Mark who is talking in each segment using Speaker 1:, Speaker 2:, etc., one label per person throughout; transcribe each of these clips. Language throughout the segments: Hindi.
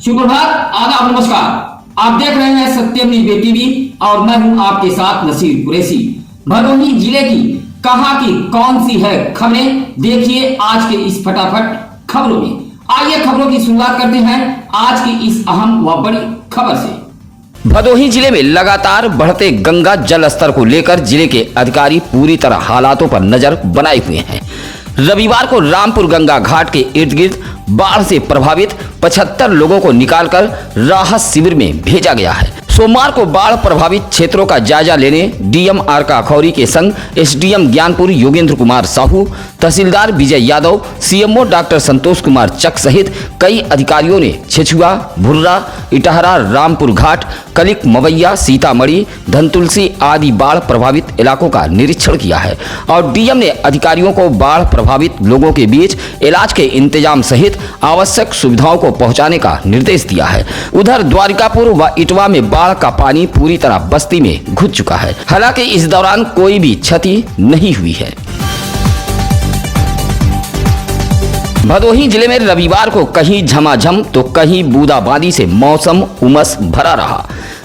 Speaker 1: शुभ प्रभात, आदाब, नमस्कार। आप देख रहे हैं सत्यम न्यूज़ टीवी और मैं हूं आपके साथ नसीर कुरैशी। भदोही जिले की कहां की कौन सी है खबरें, देखिए आज के इस फटाफट खबरों में। आइए खबरों की शुरुआत करते हैं आज की इस अहम व बड़ी खबर से। भदोही जिले में लगातार बढ़ते गंगा जल स्तर को लेकर जिले के अधिकारी पूरी तरह हालातों पर नजर बनाए हुए हैं। रविवार को रामपुर गंगा घाट के इर्द गिर्द बाढ़ से प्रभावित 75 लोगों को निकालकर राहत शिविर में भेजा गया है। सोमवार को बाढ़ प्रभावित क्षेत्रों का जायजा लेने डीएम आर का खौरी के संग एसडीएम ज्ञानपुर योगेंद्र कुमार साहू, तहसीलदार विजय यादव, सीएमओ डॉक्टर संतोष कुमार चक सहित कई अधिकारियों ने छिछुआ, भुर्रा, इटहरा, रामपुर घाट, कलिक, मवैया, सीतामढ़ी, धनतुलसी आदि बाढ़ प्रभावित इलाकों का निरीक्षण किया है और डीएम ने अधिकारियों को बाढ़ प्रभावित लोगों के बीच इलाज के इंतजाम सहित आवश्यक सुविधाओं को पहुंचाने का निर्देश दिया है। उधर द्वारिकापुर व इटवा में बाढ़ का पानी पूरी तरह बस्ती में घुस चुका है। हालांकि इस दौरान कोई भी क्षति नहीं हुई है। भदोही जिले में रविवार को कहीं झमाझम तो कहीं बूंदाबांदी से मौसम उमस भरा रहा।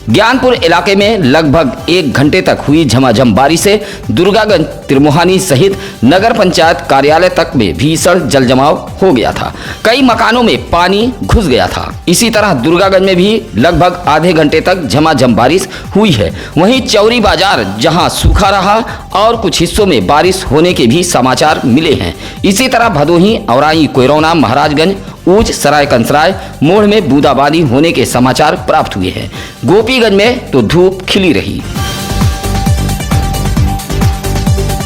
Speaker 1: ज्ञानपुर इलाके में लगभग 1 घंटे तक हुई झमाझम बारिश से दुर्गागंज, त्रिमोहानी सहित नगर पंचायत कार्यालय तक में भीषण जलजमाव हो गया था। कई मकानों में पानी घुस गया था। इसी तरह दुर्गागंज में भी लगभग आधे घंटे तक झमाझम बारिश हुई है। वहीं चौरी बाजार जहां सूखा रहा और कुछ हिस्सों में बारिश होने के भी समाचार मिले हैं। इसी तरह भदोही, औराई, कोयरौना, महाराजगंज, ऊंच, सराय कंसराय मोड़ में बूंदाबांदी होने के समाचार प्राप्त हुए हैं। गोपीगंज में तो धूप खिली रही।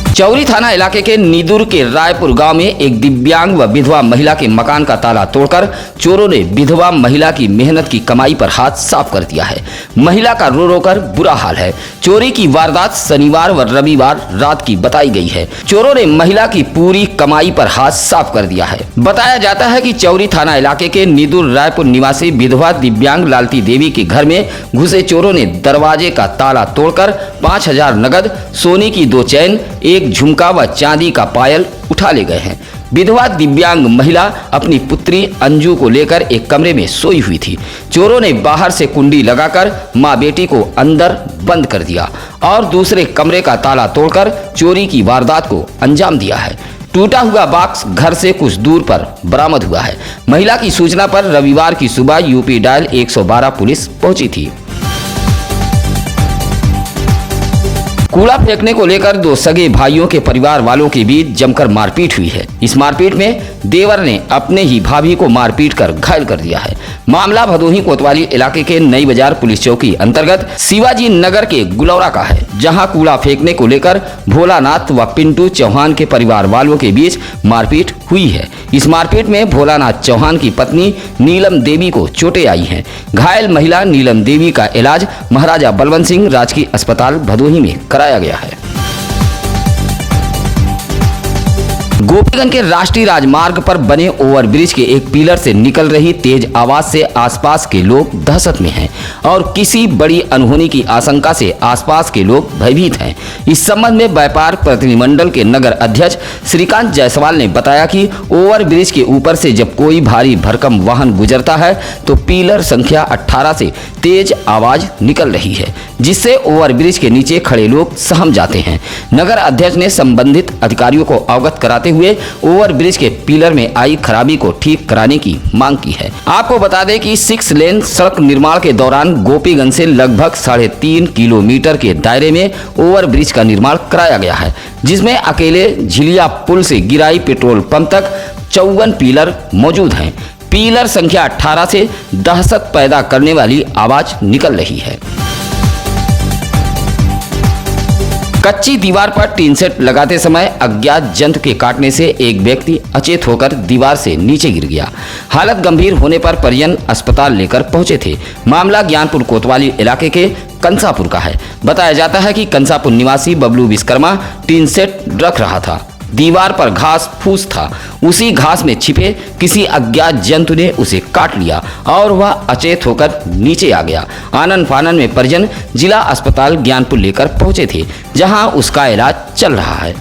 Speaker 1: चौरी थाना इलाके के नीदुर के रायपुर गांव में एक दिव्यांग व विधवा महिला के मकान का ताला तोड़कर चोरों ने विधवा महिला की मेहनत की कमाई पर हाथ साफ कर दिया है। महिला का रो रो कर बुरा हाल है। चोरी की वारदात शनिवार व रविवार रात की बताई गई है। चोरों ने महिला की पूरी कमाई पर हाथ साफ कर दिया है। बताया जाता है कि चौरी थाना इलाके के नीदुर रायपुर निवासी विधवा दिव्यांग लालती देवी के घर में घुसे चोरों ने दरवाजे का ताला तोड़कर 5000 नगद, सोने की 2 चैन, एक झुमका व चांदी का पायल उठा ले गए हैं। विधवा दिव्यांग महिला अपनी पुत्री अंजू को लेकर एक कमरे में सोई हुई थी। चोरों ने बाहर से कुंडी लगाकर मां बेटी को अंदर बंद कर दिया और दूसरे कमरे का ताला तोड़कर चोरी की वारदात को अंजाम दिया है। टूटा हुआ बॉक्स घर से कुछ दूर पर बरामद हुआ है। महिला की सूचना पर रविवार की सुबह यूपी डायल 112 पुलिस पहुंची थी। कूड़ा फेंकने को लेकर 2 सगे भाइयों के परिवार वालों के बीच जमकर मारपीट हुई है। इस मारपीट में देवर ने अपने ही भाभी को मारपीट कर घायल कर दिया है। मामला भदोही कोतवाली इलाके के नई बाजार पुलिस चौकी अंतर्गत शिवाजी नगर के गुलौरा का है, जहां कूड़ा फेंकने को लेकर भोलानाथ व पिंटू चौहान के परिवार वालों के बीच मारपीट हुई है। इस मारपीट में भोलानाथ चौहान की पत्नी नीलम देवी को चोटें आई हैं। घायल महिला नीलम देवी का इलाज महाराजा बलवंत सिंह राजकीय अस्पताल भदोही में कराया गया है। गोपीगंज के राष्ट्रीय राजमार्ग पर बने ओवरब्रिज के एक पिलर से निकल रही तेज आवाज से आसपास के लोग दहशत में हैं और किसी बड़ी अनहोनी की आशंका से आसपास के लोग भयभीत हैं। इस संबंध में व्यापार प्रतिनिधिमंडल के नगर अध्यक्ष श्रीकांत जायसवाल ने बताया कि ओवरब्रिज के ऊपर से जब कोई भारी भरकम वाहन गुजरता है तो पिलर संख्या 18 से तेज आवाज निकल रही है, जिससे ओवरब्रिज के नीचे खड़े लोग सहम जाते हैं। नगर अध्यक्ष ने संबंधित अधिकारियों को अवगत कराते हुए ओवरब्रिज के पिलर में आई खराबी को ठीक कराने की मांग की है। आपको बता दें कि 6 लेन सड़क निर्माण के दौरान गोपीगंज से लगभग 3.5 किलोमीटर के दायरे में ओवरब्रिज का निर्माण कराया गया है, जिसमें अकेले झिलिया पुल से गिराई पेट्रोल पंप तक 54 पिलर मौजूद हैं। पिलर संख्या 18 से दहशत पैदा करने वाली आवाज निकल रही है। कच्ची दीवार पर टीन सेट लगाते समय अज्ञात जंतु के काटने से एक व्यक्ति अचेत होकर दीवार से नीचे गिर गया। हालत गंभीर होने पर परिजन अस्पताल लेकर पहुंचे थे। मामला ज्ञानपुर कोतवाली इलाके के कंसापुर का है। बताया जाता है कि कंसापुर निवासी बबलू विश्वकर्मा टीन सेट रख रहा था। दीवार पर घास फूस था। उसी घास में छिपे किसी अज्ञात जंतु ने उसे काट लिया और वह अचेत होकर नीचे आ गया। आनन फानन में परिजन जिला अस्पताल ज्ञानपुर लेकर पहुंचे थे, जहां उसका इलाज चल रहा है।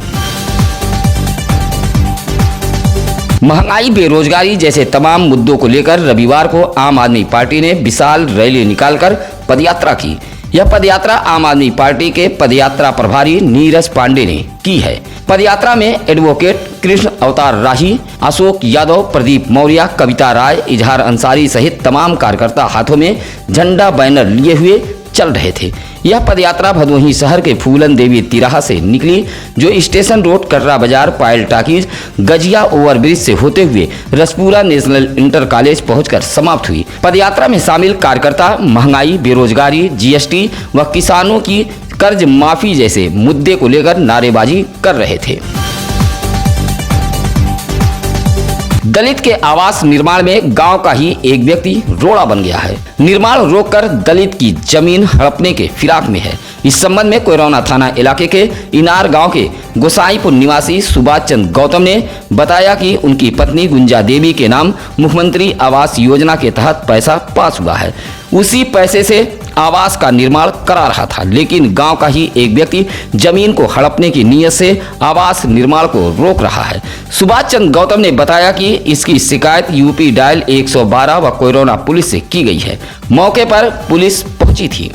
Speaker 1: महंगाई, बेरोजगारी जैसे तमाम मुद्दों को लेकर रविवार को आम आदमी पार्टी ने विशाल रैली निकालकर पदयात्रा की। यह पदयात्रा आम आदमी पार्टी के पदयात्रा प्रभारी नीरज पांडे ने की है। पदयात्रा में एडवोकेट कृष्ण अवतार राही, अशोक यादव, प्रदीप मौर्य, कविता राय, इजहार अंसारी सहित तमाम कार्यकर्ता हाथों में झंडा बैनर लिए हुए चल रहे थे। यह पदयात्रा भदोही शहर के फूलन देवी तिराहा से निकली, जो स्टेशन रोड, कटरा बाजार, पायल टाकीज, गजिया ओवरब्रिज से होते हुए रसपुरा नेशनल इंटर कॉलेज पहुंचकर समाप्त हुई। पदयात्रा में शामिल कार्यकर्ता महंगाई, बेरोजगारी, जीएसटी व किसानों की कर्ज माफी जैसे मुद्दे को लेकर नारेबाजी कर रहे थे। दलित के आवास निर्माण में गांव का ही एक व्यक्ति रोड़ा बन गया है। निर्माण रोककर दलित की जमीन हड़पने के फिराक में है। इस संबंध में कोयराना थाना इलाके के इनार गांव के गोसाईपुर निवासी सुभाष चंद्र गौतम ने बताया कि उनकी पत्नी गुंजा देवी के नाम मुख्यमंत्री आवास योजना के तहत पैसा पास हुआ है। उसी पैसे से आवास का निर्माण करा रहा था, लेकिन गांव का ही एक व्यक्ति जमीन को हड़पने की नीयत से आवास निर्माण को रोक रहा है। सुभाष चंद्र गौतम ने बताया कि इसकी शिकायत यूपी डायल 112 व कोयराना पुलिस से की गई है। मौके पर पुलिस पहुंची थी।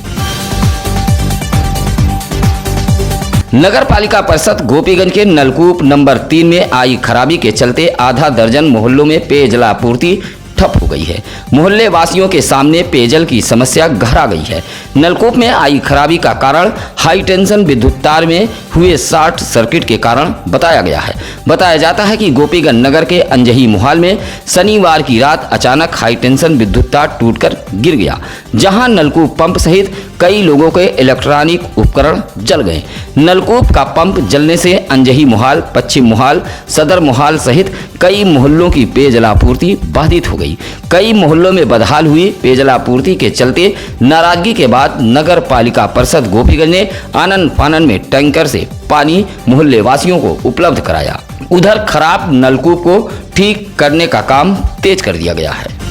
Speaker 1: नगर पालिका परिषद गोपीगंज के नलकूप नंबर 3 में आई खराबी के चलते आधा दर्जन मोहल्लों में पेयजल आपूर्ति ठप हो गई है। मोहल्ले वासियों के सामने पेयजल की समस्या गहरा गई है। नलकूप में आई खराबी का कारण हाई टेंशन विद्युत तार में हुए शॉर्ट सर्किट के कारण बताया गया है। बताया जाता है कि गोपीगंज नगर के अंजही मोहल्ले में शनिवार की रात अचानक हाई टेंशन विद्युत तार टूटकर गिर गया, जहां नलकूप पंप सहित कई लोगों के इलेक्ट्रॉनिक उपकरण जल गए। नलकूप का पंप जलने से अंजही मोहल्ला, पश्चिम मोहल्ला, सदर मोहल्ला सहित कई मोहल्लों की पेयजल आपूर्ति बाधित हो गई। कई मोहल्लों में बदहाल हुई पेयजल आपूर्ति के चलते नाराजगी के बाद नगर पालिका परिषद गोपीगंज ने आनन फानन में टैंकर से पानी मोहल्ले वासियों को उपलब्ध कराया। उधर खराब नलकूप को ठीक करने का काम तेज कर दिया गया है।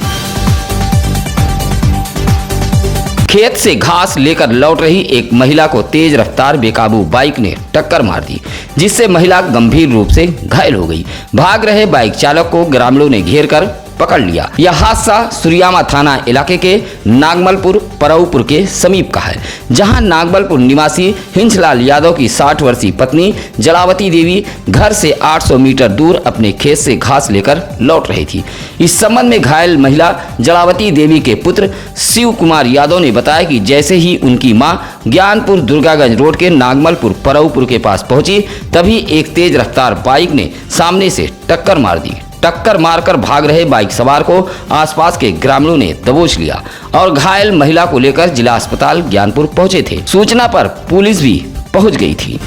Speaker 1: खेत से घास लेकर लौट रही एक महिला को तेज रफ्तार बेकाबू बाइक ने टक्कर मार दी, जिससे महिला गंभीर रूप से घायल हो गई। भाग रहे बाइक चालक को ग्रामीणों ने घेर कर पकड़ लिया। यह हादसा सुरियामा थाना इलाके के नागमलपुर परौपुर के समीप का है, जहां नागमलपुर निवासी हिंचलाल यादव की 60 वर्षीय पत्नी जलावती देवी घर से 800 मीटर दूर अपने खेत से घास लेकर लौट रही थी। इस संबंध में घायल महिला जलावती देवी के पुत्र शिव कुमार यादव ने बताया कि जैसे ही उनकी मां ज्ञानपुर दुर्गागंज रोड के नागमलपुर परौपुर के पास पहुंची, तभी एक तेज रफ्तार बाइक ने सामने से टक्कर मार दी। टक्कर मारकर भाग रहे बाइक सवार को आसपास के ग्रामीणों ने दबोच लिया और घायल महिला को लेकर जिला अस्पताल ज्ञानपुर पहुंचे थे। सूचना पर पुलिस भी पहुंच गई थी।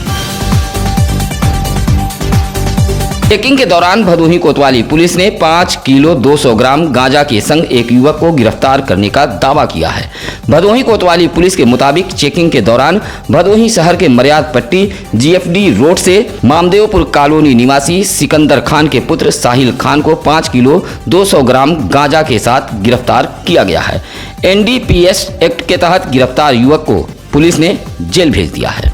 Speaker 1: चेकिंग के दौरान भदोही कोतवाली पुलिस ने 5 किलो 200 ग्राम गांजा के संग एक युवक को गिरफ्तार करने का दावा किया है। भदोही कोतवाली पुलिस के मुताबिक चेकिंग के दौरान भदोही शहर के मर्याद पट्टी जीएफडी रोड से मामदेवपुर कॉलोनी निवासी सिकंदर खान के पुत्र साहिल खान को 5 किलो 200 ग्राम गांजा के साथ गिरफ्तार किया गया है। एनडीपीएस एक्ट के तहत गिरफ्तार युवक को पुलिस ने जेल भेज दिया है।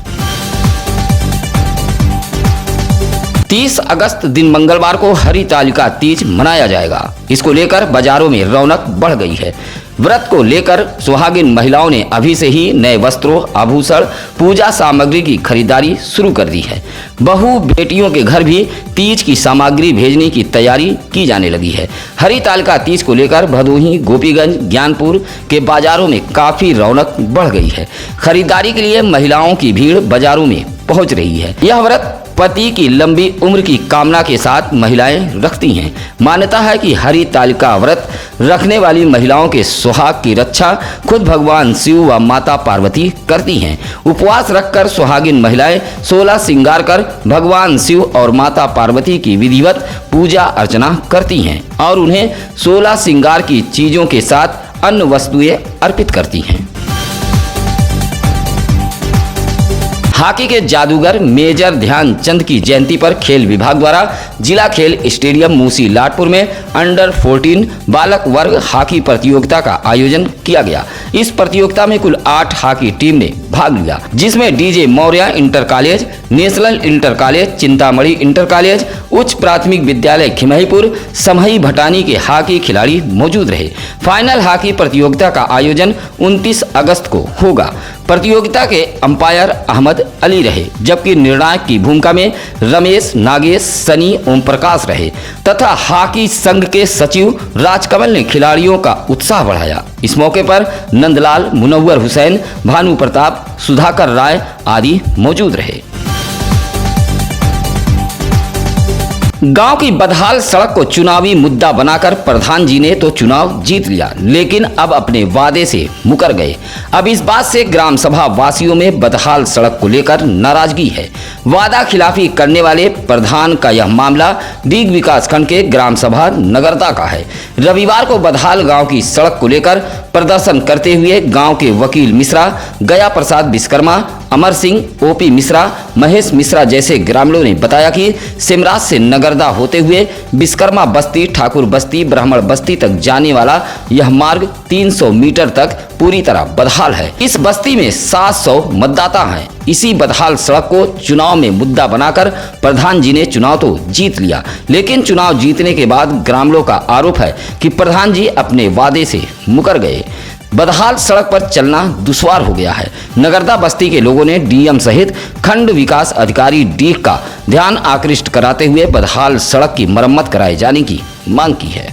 Speaker 1: 30 अगस्त दिन मंगलवार को हरितालिका तीज मनाया जाएगा। इसको लेकर बाजारों में रौनक बढ़ गई है। व्रत को लेकर सुहागिन महिलाओं ने अभी से ही नए वस्त्रों, आभूषण, पूजा सामग्री की खरीदारी शुरू कर दी है। बहू बेटियों के घर भी तीज की सामग्री भेजने की तैयारी की जाने लगी है। हरितालिका तीज को लेकर भदोही, गोपीगंज, ज्ञानपुर के बाजारों में काफी रौनक बढ़ गई है। खरीदारी के लिए महिलाओं की भीड़ बाजारों में पहुंच रही है। यह व्रत पति की लंबी उम्र की कामना के साथ महिलाएं रखती हैं। मान्यता है कि हरितालिका व्रत रखने वाली महिलाओं के सुहाग की रक्षा खुद भगवान शिव व माता पार्वती करती हैं। उपवास रखकर सुहागिन महिलाएं 16 श्रृंगार कर भगवान शिव और माता पार्वती की विधिवत पूजा अर्चना करती हैं और उन्हें 16 श्रृंगार की चीजों के साथ अन्य वस्तुएं अर्पित करती हैं। हॉकी के जादूगर मेजर ध्यानचंद की जयंती पर खेल विभाग द्वारा जिला खेल स्टेडियम मूसी लाटपुर में अंडर 14 बालक वर्ग हॉकी प्रतियोगिता का आयोजन किया गया। इस प्रतियोगिता में कुल 8 हॉकी टीम ने भाग लिया, जिसमें DJ Maurya inter college, national inter college, Chintamani inter college, उच्च प्राथमिक विद्यालय खिमहीपुर, समही भटानी के हॉकी खिलाड़ी मौजूद रहे। फाइनल हॉकी प्रतियोगिता का आयोजन 29 अगस्त को होगा। प्रतियोगिता के अंपायर अहमद अली रहे, जबकि निर्णायक की भूमिका में रमेश, नागेश, सनी, ओम प्रकाश रहे तथा हॉकी संघ के सचिव राजकमल ने खिलाड़ियों का उत्साह बढ़ाया। इस मौके पर नंदलाल, मुनव्वर हुसैन, भानु प्रताप, सुधाकर राय आदि मौजूद रहे। गांव की बदहाल सड़क को चुनावी मुद्दा बनाकर प्रधान जी ने तो चुनाव जीत लिया, लेकिन अब अपने वादे से मुकर गए। अब इस बात से ग्राम सभा वासियों में बदहाल सड़क को लेकर नाराजगी है। वादा खिलाफी करने वाले प्रधान का यह मामला डीग विकास खंड के ग्राम सभा नगरदा का है। रविवार को बदहाल गांव की सड़क को लेकर प्रदर्शन करते हुए गांव के वकील मिश्रा, गया प्रसाद विश्वकर्मा, अमर सिंह, ओपी मिश्रा, महेश मिश्रा जैसे ग्रामीणों ने बताया कि सिमराज से नगरदा होते हुए विश्वकर्मा बस्ती, ठाकुर बस्ती, ब्राह्मण बस्ती तक जाने वाला यह मार्ग 300 मीटर तक पूरी तरह बदहाल है। इस बस्ती में 700 मतदाता हैं। इसी बदहाल सड़क को चुनाव में मुद्दा बनाकर प्रधान जी ने चुनाव तो जीत लिया, लेकिन चुनाव जीतने के बाद ग्रामीणों का आरोप है कि प्रधान जी अपने वादे से मुकर गए। बदहाल सड़क पर चलना दुश्वार हो गया है। नगरदा बस्ती के लोगों ने डीएम सहित खंड विकास अधिकारी डीग का ध्यान आकृष्ट कराते हुए बदहाल सड़क की मरम्मत कराए जाने की मांग की है।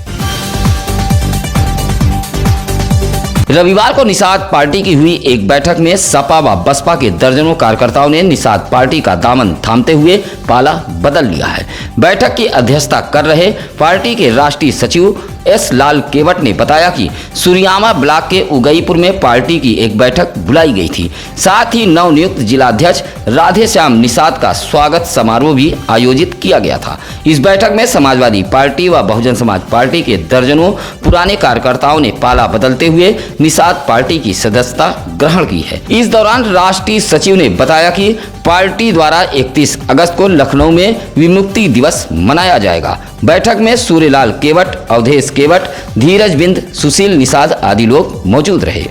Speaker 1: रविवार को निषाद पार्टी की हुई एक बैठक में सपा व बसपा के दर्जनों कार्यकर्ताओं ने निषाद पार्टी का दामन थामते हुए पाला बदल लिया है। बैठक की अध्यक्षता कर रहे पार्टी के राष्ट्रीय सचिव एस लाल केवट ने बताया कि सूर्यामा ब्लॉक के उगईपुर में पार्टी की एक बैठक बुलाई गई थी। साथ ही नवनियुक्त जिलाध्यक्ष राधेश्याम निषाद का स्वागत समारोह भी आयोजित किया गया था। इस बैठक में समाजवादी पार्टी व बहुजन समाज पार्टी के दर्जनों पुराने कार्यकर्ताओं ने पाला बदलते हुए निषाद पार्टी की सदस्यता ग्रहण की है। इस दौरान राष्ट्रीय सचिव ने बताया कि पार्टी द्वारा 31 अगस्त को लखनऊ में विमुक्ति दिवस मनाया जाएगा। बैठक में सूर्यलाल केवट, अवधेश केवट, धीरज बिंद, सुशील निषाद आदि लोग मौजूद रहे।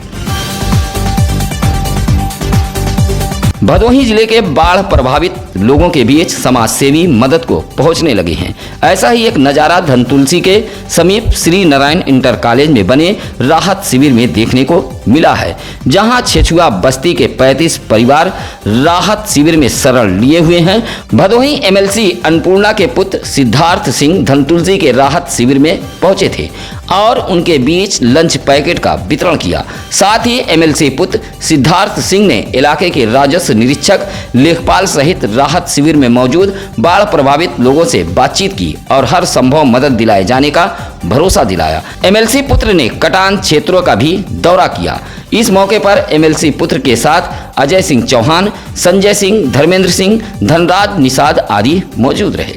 Speaker 1: भदोही जिले के बाढ़ प्रभावित लोगों के बीच समाज सेवी मदद को पहुंचने लगे हैं। ऐसा ही एक नजारा धनतुलसी के समीप श्री नारायण इंटर कॉलेज में बने राहत शिविर में देखने को मिला है, जहां छेछुआ बस्ती के 35 परिवार राहत शिविर में शरण लिए हुए हैं। भदोही एमएलसी अन्नपूर्णा के पुत्र सिद्धार्थ सिंह धनतुलसी के राहत शिविर में पहुंचे थे और उनके बीच लंच पैकेट का वितरण किया। साथ ही एमएलसी पुत्र सिद्धार्थ सिंह ने इलाके के राजस्व निरीक्षक लेखपाल सहित राहत शिविर में मौजूद बाढ़ प्रभावित लोगों से बातचीत की और हर संभव मदद दिलाए जाने का भरोसा दिलाया। एमएलसी पुत्र ने कटान क्षेत्रों का भी दौरा किया। इस मौके पर एमएलसी पुत्र के साथ अजय सिंह चौहान, संजय सिंह, धर्मेंद्र सिंह, धनराज निषाद आदि मौजूद रहे।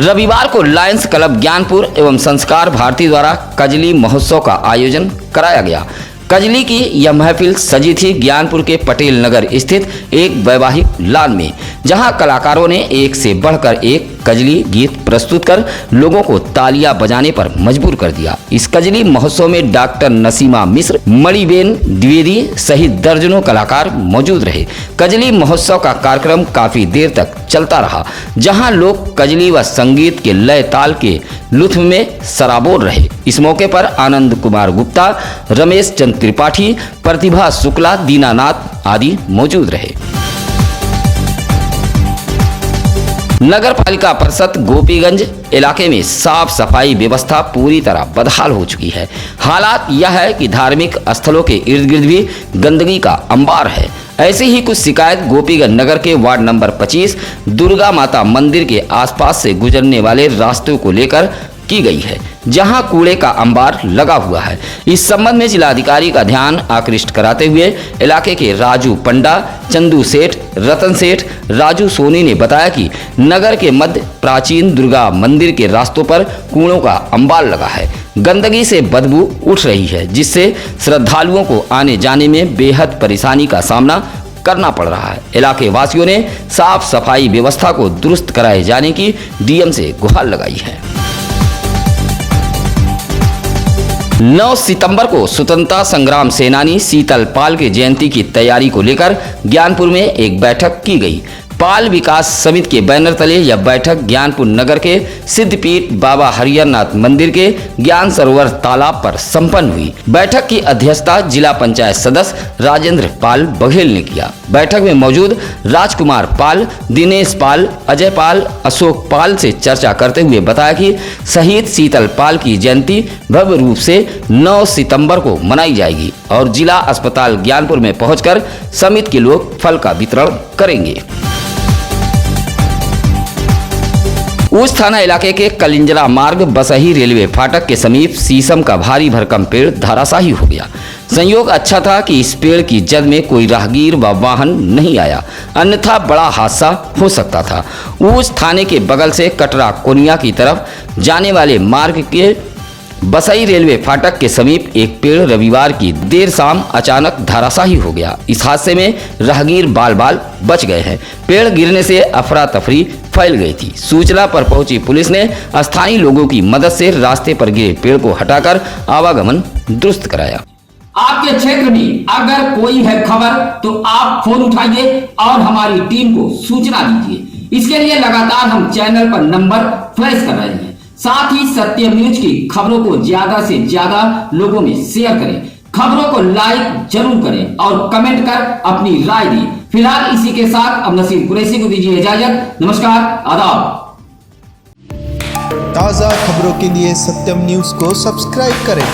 Speaker 1: रविवार को लायंस क्लब ज्ञानपुर एवं संस्कार भारती द्वारा कजली महोत्सव का आयोजन कराया गया। कजली की यह महफिल सजी थी ज्ञानपुर के पटेल नगर स्थित एक वैवाहिक लॉन में, जहां कलाकारों ने एक से बढ़कर एक कजली गीत प्रस्तुत कर लोगों को तालियां बजाने पर मजबूर कर दिया। इस कजली महोत्सव में डॉक्टर नसीमा मिश्र, मणिबेन द्विवेदी सहित दर्जनों कलाकार मौजूद रहे। कजली महोत्सव का कार्यक्रम काफी देर तक चलता रहा, जहां लोग कजली व संगीत के लय ताल के लुत्फ में सराबोर रहे। इस मौके पर आनंद कुमार गुप्ता, रमेश चंद्र त्रिपाठी, प्रतिभा शुक्ला, दीनानाथ आदि मौजूद रहे। नगर पालिका परिषद गोपीगंज इलाके में साफ सफाई व्यवस्था पूरी तरह बदहाल हो चुकी है। हालात यह है कि धार्मिक स्थलों के इर्द गिर्द भी गंदगी का अंबार है। ऐसी ही कुछ शिकायत गोपीगंज नगर के वार्ड नंबर 25 दुर्गा माता मंदिर के आसपास से गुजरने वाले रास्तों को लेकर की गई है, जहां कूड़े का अंबार लगा हुआ है। इस संबंध में जिलाधिकारी का ध्यान आकृष्ट कराते हुए इलाके के राजू पंडा, चंदू सेठ, रतन सेठ, राजू सोनी ने बताया कि नगर के मध्य प्राचीन दुर्गा मंदिर के रास्तों पर कूड़ों का अंबार लगा है, गंदगी से बदबू उठ रही है, जिससे श्रद्धालुओं को आने जाने में बेहद परेशानी का सामना करना पड़ रहा है। इलाके वासियों ने साफ सफाई व्यवस्था को दुरुस्त कराए जाने की डीएम से गुहार लगाई है। 9 सितंबर को स्वतंत्रता संग्राम सेनानी शीतल पाल के जयंती की तैयारी को लेकर ज्ञानपुर में एक बैठक की गई। पाल विकास समिति के बैनर तले यह बैठक ज्ञानपुर नगर के सिद्धपीठ बाबा हरिहरनाथ मंदिर के ज्ञान सरोवर तालाब पर संपन्न हुई। बैठक की अध्यक्षता जिला पंचायत सदस्य राजेंद्र पाल बघेल ने किया। बैठक में मौजूद राजकुमार पाल, दिनेश पाल, अजय पाल, अशोक पाल से चर्चा करते हुए बताया कि शहीद शीतल पाल की जयंती भव्य रूप से 9 सितंबर को मनाई जाएगी और जिला अस्पताल ज्ञानपुर में पहुंचकर समिति के लोग फल का वितरण करेंगे। उस थाना इलाके के कलिंजरा मार्ग बसही रेलवे फाटक के समीप शीशम का भारी भरकम पेड़ धराशायी हो गया। संयोग अच्छा था कि इस पेड़ की जद में कोई राहगीर व वाहन नहीं आया, अन्यथा बड़ा हादसा हो सकता था। उस थाने के बगल से कटरा कोनिया की तरफ जाने वाले मार्ग के बसई रेलवे फाटक के समीप एक पेड़ रविवार की देर शाम अचानक धराशायी हो गया। इस हादसे में राहगीर बाल बाल बच गए हैं। पेड़ गिरने से अफरा तफरी फैल गई थी। सूचना पर पहुंची पुलिस ने स्थानीय लोगों की मदद से रास्ते पर गिरे पेड़ को हटाकर आवागमन दुरुस्त कराया। आपके क्षेत्र में अगर कोई है खबर तो आप फोन उठाइए और हमारी टीम को सूचना दीजिए। इसके लिए लगातार हम चैनल पर नंबर फ्लैश कर रहे हैं। साथ ही सत्यम न्यूज की खबरों को ज्यादा से ज्यादा लोगों में शेयर करें, खबरों को लाइक जरूर करें और कमेंट कर अपनी राय दें। फिलहाल इसी के साथ अब नसीर कुरैशी को दीजिए इजाजत। नमस्कार, आदाब।
Speaker 2: ताज़ा खबरों के लिए सत्यम न्यूज को सब्सक्राइब करें।